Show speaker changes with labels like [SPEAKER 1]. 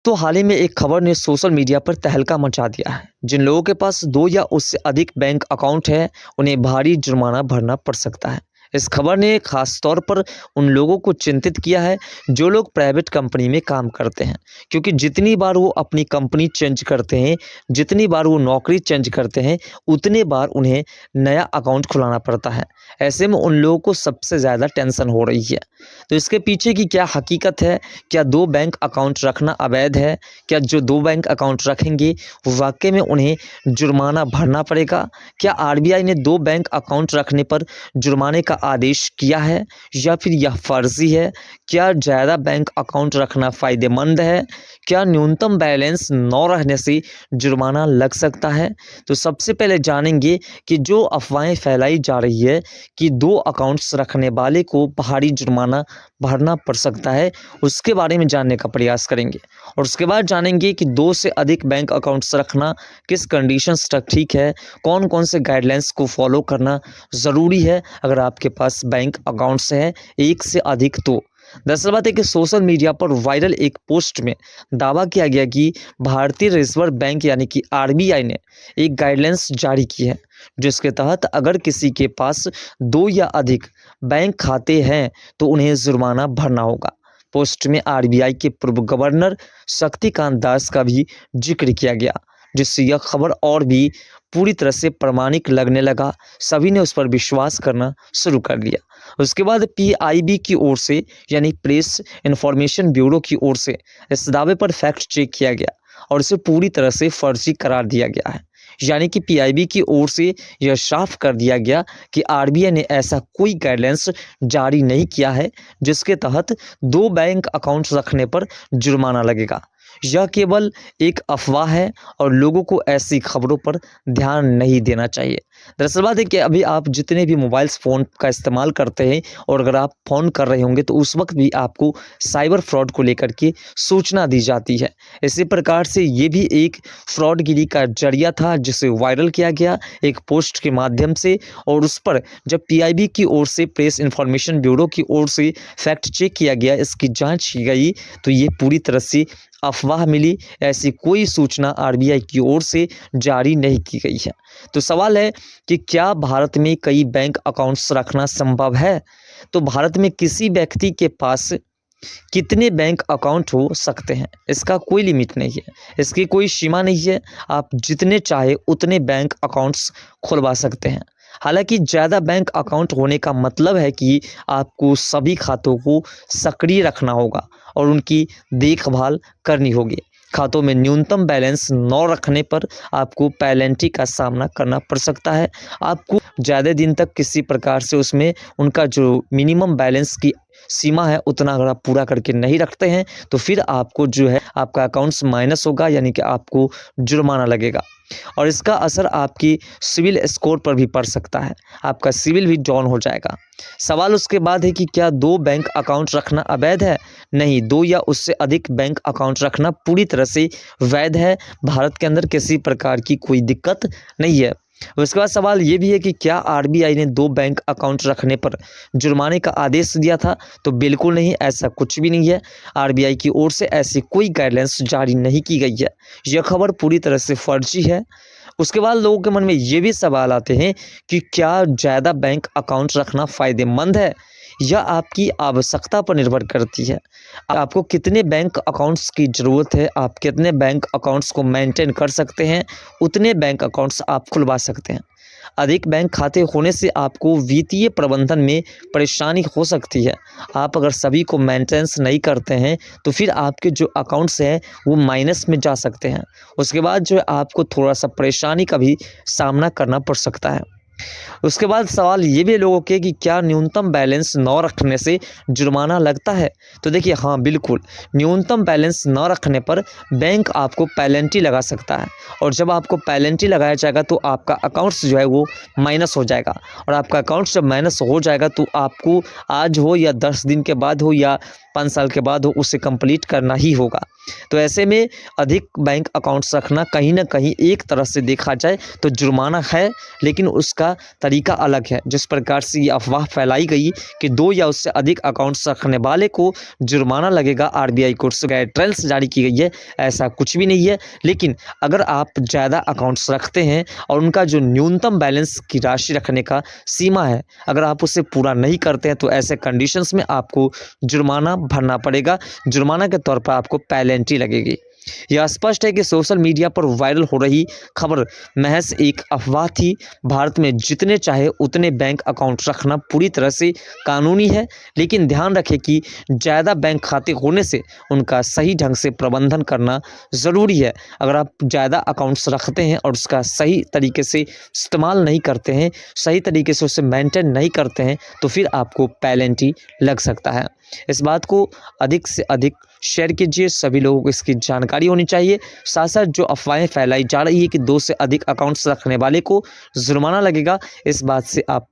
[SPEAKER 1] तो हाल ही में एक खबर ने सोशल मीडिया पर तहलका मचा दिया है। जिन लोगों के पास 2 या उससे अधिक बैंक अकाउंट है, उन्हें भारी जुर्माना भरना पड़ सकता है। इस खबर ने खास तौर पर उन लोगों को चिंतित किया है जो लोग प्राइवेट कंपनी में काम करते हैं, क्योंकि जितनी बार वो अपनी कंपनी चेंज करते हैं, जितनी बार वो नौकरी चेंज करते हैं, उतने बार उन्हें नया अकाउंट खुलाना पड़ता है। ऐसे में उन लोगों को सबसे ज़्यादा टेंशन हो रही है। तो इसके पीछे की क्या हकीकत है? क्या 2 बैंक अकाउंट रखना अवैध है? क्या जो 2 बैंक अकाउंट रखेंगे वाक़ई में उन्हें जुर्माना भरना पड़ेगा? क्या आरबीआई ने 2 बैंक अकाउंट रखने पर जुर्माने का आदेश किया है या फिर यह फ़र्ज़ी है? क्या ज़्यादा बैंक अकाउंट रखना फ़ायदेमंद है? क्या न्यूनतम बैलेंस न रहने से जुर्माना लग सकता है? तो सबसे पहले जानेंगे कि जो अफ़वाहें फैलाई जा रही है कि 2 अकाउंट्स रखने वाले को भारी जुर्माना भरना पड़ सकता है, उसके बारे में जानने का प्रयास करेंगे। और उसके बाद जानेंगे कि 2 से अधिक बैंक अकाउंट्स रखना किस कंडीशंस तक ठीक है, कौन-कौन से गाइडलाइंस को फॉलो करना ज़रूरी है अगर आपके पास बैंक अकाउंट्स हैं 1 से अधिक तो। दरअसल बात है कि सोशल मीडिया पर वायरल एक पोस्ट में दावा किया गया कि भारतीय रिजर्व बैंक यानी कि आरबीआई ने एक गाइडलाइंस जारी की है, जिसके तहत अगर किसी के पास 2 या अधिक बैंक खाते हैं तो उन्हें जुर्माना भरना होगा। पोस्ट में आरबीआई के पूर्व गवर्नर शक्तिकांत दास का भी जिक्र किया गया, जिससे यह खबर और भी पूरी तरह से प्रामाणिक लगने लगा। सभी ने उस पर विश्वास करना शुरू कर दिया। उसके बाद पीआईबी की ओर से यानी प्रेस इन्फॉर्मेशन ब्यूरो की ओर से इस दावे पर फैक्ट चेक किया गया और इसे पूरी तरह से फर्जी करार दिया गया है। यानी कि पीआईबी की ओर से यह साफ कर दिया गया कि आरबीआई ने ऐसा कोई गाइडेंस जारी नहीं किया है जिसके तहत 2 बैंक अकाउंट्स रखने पर जुर्माना लगेगा। यह केवल एक अफवाह है और लोगों को ऐसी खबरों पर ध्यान नहीं देना चाहिए। दरअसल बात है कि अभी आप जितने भी मोबाइल्स फ़ोन का इस्तेमाल करते हैं और अगर आप फ़ोन कर रहे होंगे तो उस वक्त भी आपको साइबर फ्रॉड को लेकर के सूचना दी जाती है। इसी प्रकार से ये भी एक फ्रॉडगिरी का ज़रिया था जिसे वायरल किया गया एक पोस्ट के माध्यम से, और उस पर जब पीआईबी की ओर से प्रेस इन्फॉर्मेशन ब्यूरो की ओर से फैक्ट चेक किया गया, इसकी जाँच की गई, तो ये पूरी तरह से अफवाह मिली। ऐसी कोई सूचना आरबीआई की ओर से जारी नहीं की गई है। तो सवाल है कि क्या भारत में कई बैंक अकाउंट्स रखना संभव है? तो भारत में किसी व्यक्ति के पास कितने बैंक अकाउंट हो सकते हैं, इसका कोई लिमिट नहीं है, इसकी कोई सीमा नहीं है। आप जितने चाहे उतने बैंक अकाउंट्स खुलवा सकते हैं। हालांकि ज़्यादा बैंक अकाउंट होने का मतलब है कि आपको सभी खातों को सक्रिय रखना होगा और उनकी देखभाल करनी होगी। खातों में न्यूनतम बैलेंस न रखने पर आपको पेनल्टी का सामना करना पड़ सकता है। आपको ज़्यादा दिन तक किसी प्रकार से उसमें उनका जो मिनिमम बैलेंस की सीमा है उतना अगर आप पूरा करके नहीं रखते हैं तो फिर आपको जो है आपका अकाउंट्स माइनस होगा, यानी कि आपको जुर्माना लगेगा और इसका असर आपकी सिविल स्कोर पर भी पड़ सकता है। आपका सिविल भी डाउन हो जाएगा। सवाल उसके बाद है कि क्या 2 बैंक अकाउंट रखना अवैध है? नहीं, 2 या उससे अधिक बैंक अकाउंट रखना पूरी तरह से वैध है। भारत के अंदर किसी प्रकार की कोई दिक्कत नहीं है। उसके बाद सवाल ये भी है कि क्या आरबीआई ने 2 बैंक अकाउंट रखने पर जुर्माने का आदेश दिया था? तो बिल्कुल नहीं, ऐसा कुछ भी नहीं है। आरबीआई की ओर से ऐसी कोई गाइडलाइंस जारी नहीं की गई है। यह खबर पूरी तरह से फर्जी है। उसके बाद लोगों के मन में ये भी सवाल आते हैं कि क्या ज़्यादा बैंक अकाउंट रखना फ़ायदेमंद है? यह आपकी आवश्यकता पर निर्भर करती है। आपको कितने बैंक अकाउंट्स की ज़रूरत है, आप कितने बैंक अकाउंट्स को मेंटेन कर सकते हैं, उतने बैंक अकाउंट्स आप खुलवा सकते हैं। अधिक बैंक खाते होने से आपको वित्तीय प्रबंधन में परेशानी हो सकती है। आप अगर सभी को मेंटेनेंस नहीं करते हैं तो फिर आपके जो अकाउंट्स हैं वो माइनस में जा सकते हैं। उसके बाद जो है आपको थोड़ा-सा परेशानी का भी सामना करना पड़ सकता है। उसके बाद सवाल ये भी लोगों के कि क्या न्यूनतम बैलेंस न रखने से जुर्माना लगता है? तो देखिए हाँ, बिल्कुल, न्यूनतम बैलेंस न रखने पर बैंक आपको पेनल्टी लगा सकता है और जब आपको पेनल्टी लगाया जाएगा तो आपका अकाउंट्स जो है वो माइनस हो जाएगा और आपका अकाउंट्स जब माइनस हो जाएगा तो आपको आज हो या 10 दिन के बाद हो या 5 साल के बाद हो उसे कंप्लीट करना ही होगा। तो ऐसे में अधिक बैंक अकाउंट्स रखना कहीं न कहीं एक तरह से देखा जाए तो जुर्माना है, लेकिन उसका तरीका अलग है। जिस प्रकार से ये अफ़वाह फैलाई गई कि 2 या उससे अधिक अकाउंट्स रखने वाले को जुर्माना लगेगा, आरबीआई की ओर से गाइडलाइंस जारी की गई है, ऐसा कुछ भी नहीं है। लेकिन अगर आप ज़्यादा अकाउंट्स रखते हैं और उनका जो न्यूनतम बैलेंस की राशि रखने का सीमा है, अगर आप उसे पूरा नहीं करते हैं तो ऐसे कंडीशंस में आपको जुर्माना भरना पड़ेगा। जुर्माना के तौर पर आपको पेनल्टी लगेगी। यह स्पष्ट है कि सोशल मीडिया पर वायरल हो रही खबर महज एक अफवाह थी। भारत में जितने चाहे उतने बैंक अकाउंट रखना पूरी तरह से कानूनी है, लेकिन ध्यान रखें कि ज़्यादा बैंक खाते होने से उनका सही ढंग से प्रबंधन करना ज़रूरी है। अगर आप ज़्यादा अकाउंट्स रखते हैं और उसका सही तरीके से इस्तेमाल नहीं करते हैं, सही तरीके से उसे मेंटेन नहीं करते हैं, तो फिर आपको पेनल्टी लग सकता है। इस बात को अधिक से अधिक शेयर कीजिए, सभी लोगों को इसकी जानकारी होनी चाहिए। साथ-साथ जो अफ़वाहें फैलाई जा रही है कि 2 से अधिक अकाउंट्स रखने वाले को जुर्माना लगेगा, इस बात से आप